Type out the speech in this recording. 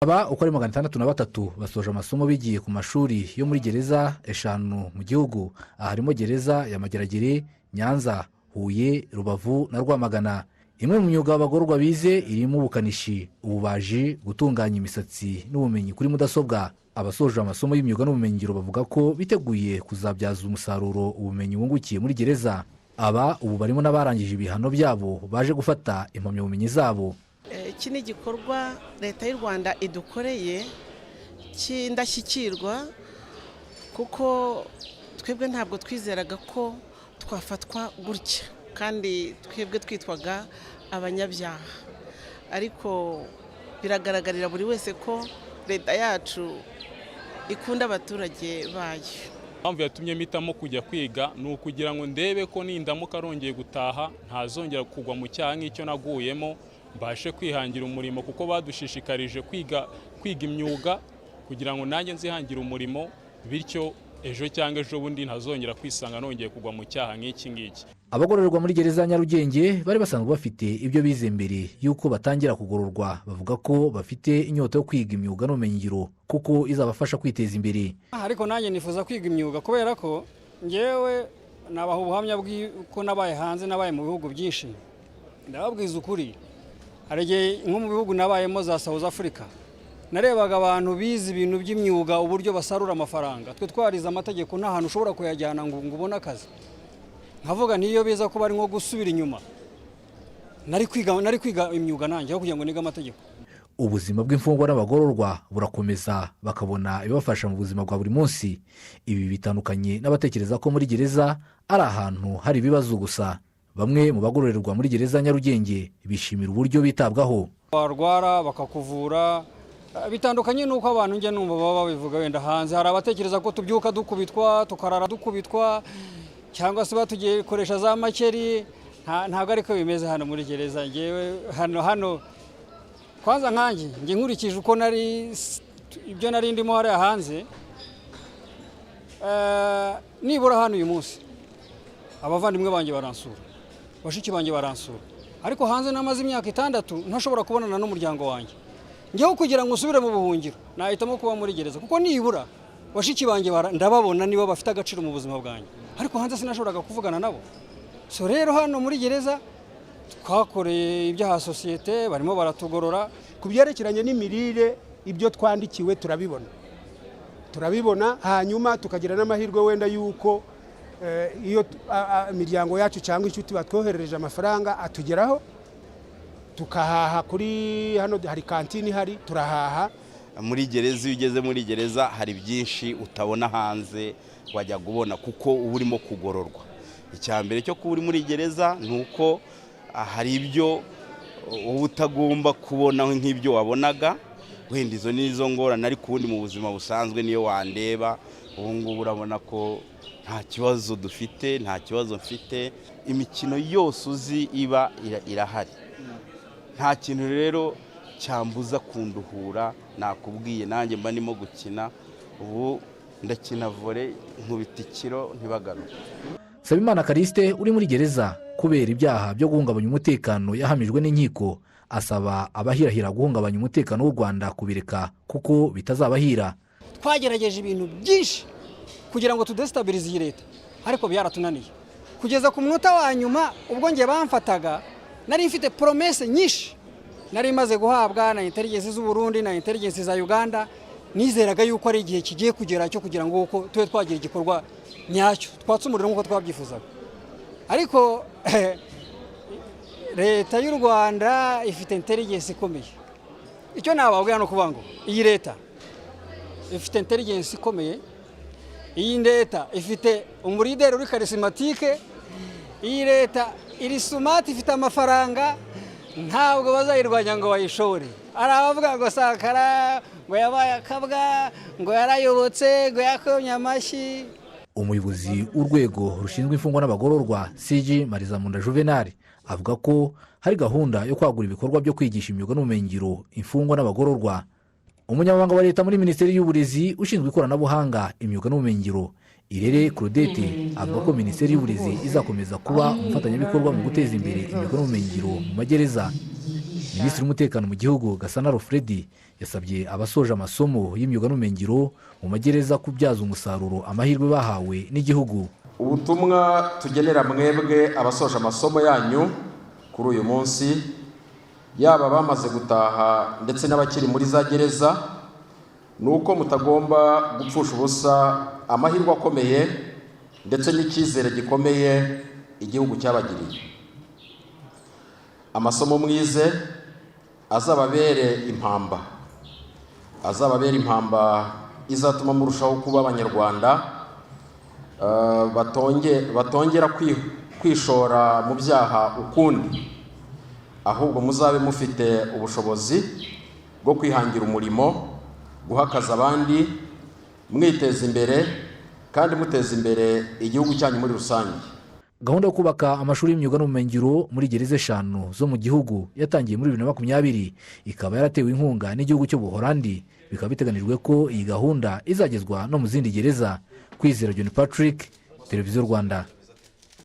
Aba uko ari 603 basoje amasomo bigiye ku mashuri yo muri gereza eshanu mu gihugu, harimo gereza ya Mageragere, Nyanza, Huye, Rubavu na Rwamagana. Imwe mu myuga abagororwa bize irimo ubukanishi, ububaji, gutunganya imisatsi n'ubumenyi kuri mudasobwa. Abasoje amasomo y'imyuga n'ubumenyingiro bavuga ko biteguye kuzabyaza umusaruro ubumenyi bungukiye muri gereza. Aba ubu barimo n'abarangije ibihano byabo baje gufata impamyabumenyi zabo. Iki ni igikorwa leta y'u Rwanda idukoreye cy'indashyikirwa, kuko twebwe ntabwo twizeraga ko twafatwa gutya, kandi twebwe twitwaga abanyabyaha, ariko biragaragarira buri wese ko leta yacu ikunda abaturage bayo. Impamvu yatumye mpitamo kujya kwiga ni ukugira ngo ndebe ko nindamuka arongeye gutaha ntazongera kugwa mu cyaha nk'icyo naguyemo, mbashe kwihangira umurimo, kuko badushishikarije kwiga imyuga kugira ngo nanjye nzihangira umurimo, bityo ejo cyangwa ejo bundi ntazongera kwisanga nongeye kugwa mu cyaha nk'iki ngiki. Abagororerwa muri gereza ya Nyarugenge bari basanzwe bafite ibyo bize mbere yuko batangira kugororwa. Bavuga ko bafite inyota yo kwiga imyuga n'ubumenyingiro kuko izabafasha kwiteza imbere. Ariko nanjye nifuza kwiga imyuga kubera ko ngewe nabaha ubuhamya bw'uko nabaye hanze, nabaye mu bihugu byinshi. Ndababwiza ukuri, hari igihe nko mu bihugu nabayemo za South Africa, narebaga abantu bize ibintu by'imyuga uburyo basarura amafaranga. Twe twarize amategeko, nta hantu ushobora kuyajyana ngo ubone akazi. Nkavuga ntiyo beza ko bari nko gusubira inyuma, nari kwiga imyuga nanjye aho kugira ngo nige amategeko. Ubuzima bw'imfungwa n'abagororwa burakomeza bakabona ibibafasha mu buzima bwa buri munsi. Ibi bitandukanye n'abatekereza ko muri gereza ari ahantu hari ibibazo gusa. Bamwe mu bagororerwa muri gereza Nyarugenge bishimira uburyo bitabwaho. Barwara bakakuvura, bitandukanye nuko abantu njye numva baba babivuga wenda hanze. Hari abatekereza ko tubyuka dukubitwa, tukarara dukubitwa, cyangwa se batugiye koresha za makeri. Ntabwo ariko bimeze hano muri gereza. Ngewe hano kwanza nkanjye nge nkurikije uko ibyo nari ndimo hariya hanze, nibura hano uyu munsi abavandimwe banjye baransura, bashiki banjye baransura, ariko hanze namaze imyaka 6 ntashobora kubonana n'umuryango wanjye. Ngewe kugira ngo usubire mu buhungiro nahitamo kuba muri gereza, kuko nibura bashiki banjye ndababona nibo bafite agaciro mu buzima bwanjye, ariko hanze sinashoboraga kuvugana nabo. So rero hano muri gereza twakoreye ibyaha sosiyete, barimo baratugorora. Ku byerekeranye n'imirire, ibyo twandikiwe turabibona, hanyuma tukagira n'amahirwe wenda yuko iyo imiryango yacu cyangwa inshuti batwoherereje amafaranga atugeraho, tukahaha. Kuri hano hari kantini hari, turahaha. Muri gereza, iyo ugeze muri gereza hari byinshi utabona hanze wajya kubona, kuko uba urimo kugororwa. Icyambere cyo kuba uri muri gereza ni uko hari ibyo uba utagomba kubona nk'ibyo wabonaga. Wenda izo nizo ngorane, ariko ubundi mu buzima busanzwe niyo wandeba ubu ngubu urabona ko nta kibazo dufite, nta kibazo mfite. Imikino yose uzi iba irahari, nta kintu rero cyambuza kunduhura. Nakubwiye nanjye mba ndimo gukina, ubu ndakina volley nkubita ikiro ntibagaruke. Sabimana Kariste uri muri gereza kubera ibyaha byo guhungabanya umutekano yahamijwe n'inkiko, asaba abahirahira guhungabanya umutekano w'u Rwanda kubireka kuko bitazabahira. Twagerageje ibintu byinshi kugira ngo tudestabilize iyi leta, ariko byaratunaniye. Kugeza ku munota wa nyuma ubwo ngiye bamfataga, nari mfite promesse nyinshi nari maze guhabwa na intelligence z'u Burundi na intelligence za Uganda. Nizeraga yuko ari igihe kigiye kugera cyo kugira ngo tube twagira igikorwa nyacyo, twatsumurira nk'uko twabyifuzaga. Ariko leta y'u Rwanda ifite intelligence ikomeye. Icyo nababwira no kuvuga ngo iyi leta ifite intelligence ikomeye, iyi leta ifite umurideri uri charismatique, iyi leta iri smart, ifite amafaranga, ntabwo bazayirwanya ngo bayishore. Ari abavuga ngo Sankara ngo yabaye akabwa, ngo yarayobotse, ngo yakomye amashyi. Umuyobozi w'urwego rushinzwe imfungwa n'abagororwa CG Marizamunda Juvenal avuga ko hari gahunda yo kwagura ibikorwa byo kwigisha imyuga n'ubumenyingiro imfungwa n'abagororwa. Umunyamabanga wa leta muri Minisiteri y'Uburezi ushinzwe ikoranabuhanga, imyuga n'ubumenyingiro Irere Claudette avuga ko Minisiteri y'Uburezi izakomeza kuba umufatanyabikorwa mu guteza imbere imyuga n'ubumenyingiro mu magereza. Minisitiri w'umutekano mu gihugu Gasana Alfred yasabye abasoje amasomo y'imyuga n'ubumenyingiro mu magereza kubyaza umusaruro amahirwe bahawe n'igihugu. Ubutumwa tugenera mwebwe abasoje amasomo yanyu kuri uyu munsi, yaba bamaze gutaha ndetse n'abakiri muri za gereza, ni uko mutagomba gupfusha ubusa amahirwe akomeye ndetse n'icyizere gikomeye igihugu cyabagiriye. Amasomo mwize azababere impamba izatuma murushaho kuba abanyarwanda batongera kwishora mu byaha ukundi, ahubwo muzabe mufite ubushobozi bwo kwihangira umurimo, guhakaza abandi, mwiteza imbere kandi muteza imbere igihugu cyanyu muri rusange. Gahunda yo kubaka amashuri y'imyuga n'ubumenyingiro muri gereza 5 zo mu gihugu yatangiye muri 2020 ikaba yaratewe inkunga n'igihugu cyo Buholandi. Bikaba biteganijwe ko iyi gahunda izagezwa no mu zindi gereza. Kwizera John Patrick, Televiziyo Rwanda.